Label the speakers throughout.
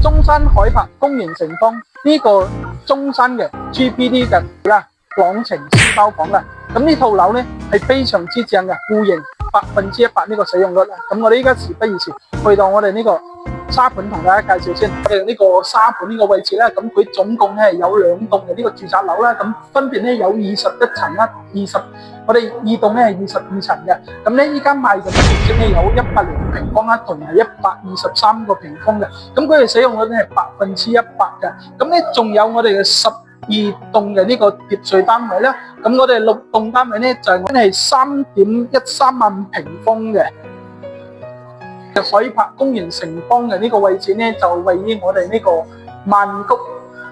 Speaker 1: 中山海柏公園城邦呢個中山嘅 GPD 嘅朗晴書包房啦。咁呢套樓咧係非常之正嘅，戶型100%呢個使用率啦。咁我哋依家事不宜遲，去到我哋呢個沙盤同大家介紹先。我哋呢個沙盤呢個位置咧，咁佢總共咧有2棟嘅呢個住宅樓啦，咁分別咧有21層啦，我哋2棟咧係22層嘅。咁咧依家賣嘅面積咧有100平方啦，同埋123個平方嘅。咁佢哋使用率咧係100%嘅。咁咧仲有我哋嘅12棟嘅呢個疊墅單位啦。咁我哋6棟單位咧就係3.13萬平方嘅。海柏公園城邦嘅呢個位置咧，就位於我哋呢個曼谷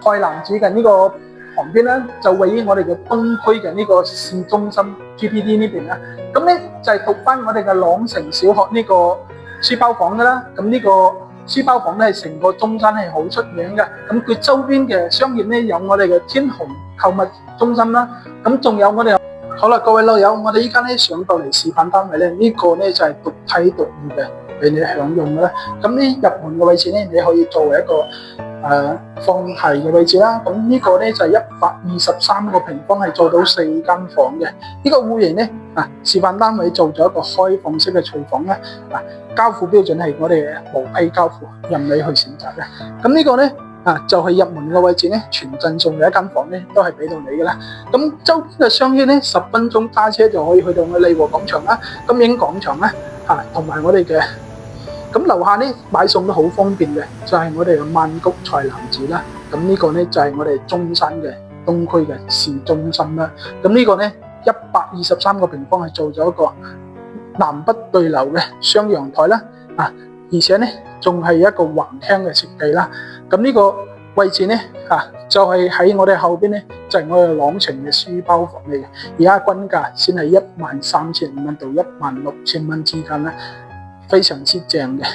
Speaker 1: 菜籃子嘅呢個旁邊啦，就位於我哋嘅東區嘅呢個市中心 GPD 呢邊啦。咁咧就係讀翻我哋嘅朗晴小學呢個書包房噶啦。咁呢個書包房咧係成個中山係好出名嘅。咁佢周邊嘅商業咧有我哋嘅天虹購物中心啦。咁仲有我哋好啦，各位老友，我哋依家咧上到嚟示範單位咧，呢個咧就係獨體獨用嘅，俾你享用嘅啦。咁呢入門嘅位置咧，你可以作為一個放鞋嘅位置啦。咁呢個咧就係123個平方，係做到4間房嘅。呢個戶型咧示範單位做咗一個開放式嘅廚房啦。交付標準係我哋無批交付，任你去選擇嘅。咁呢個咧就係入門嘅位置咧，全鎮送嘅1間房咧都係俾到你嘅啦。咁周邊嘅商圈咧，10分鐘揸車就可以去到我利和廣場啦、金影廣場啦，同埋我哋嘅咁樓下咧買餸都好方便嘅，就係我哋嘅曼谷菜籃子啦。咁呢個咧就係我哋中山嘅東區嘅市中心啦。咁呢個咧123個平方係做咗一個南北對流嘅雙陽台啦，而且咧仲係一個橫廳嘅設計啦。咁呢個位置咧就係喺我哋後邊咧，就係我哋朗晴嘅書包房嚟嘅。而家均價先係13,500蚊到16,000蚊之間啦，非常之正嘅。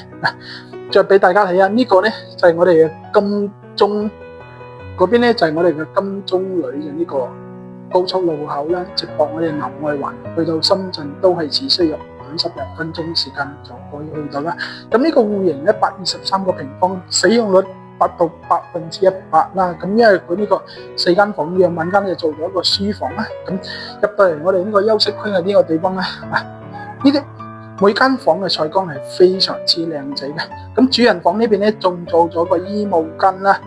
Speaker 1: 再俾大家睇下呢個咧，就係我哋嘅金鐘嗰邊咧，就係我哋嘅金鐘裏嘅呢個高速路口啦，直駁我哋南外環去到深圳都係只需要51分鐘時間就可以去到啦。咁呢個戶型123個平方，使用率達到100%啦。咁因為佢呢個4間房嘅晚間就做咗一個書房啦。咁入到嚟我哋呢個休息區嘅呢個地方咧，呢啲每間房嘅採光係非常之靚仔嘅。咁主人房呢邊咧仲做咗個衣帽間啦，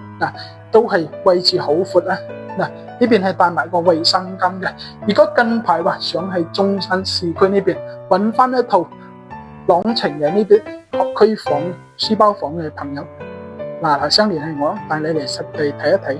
Speaker 1: 都係位置好闊啦。呢邊係帶埋個衛生間嘅。如果近排想喺中山市區呢邊揾翻一套朗晴嘅呢啲學區房、書包房嘅朋友，嗱，相聯繫我，帶你嚟實地睇一睇。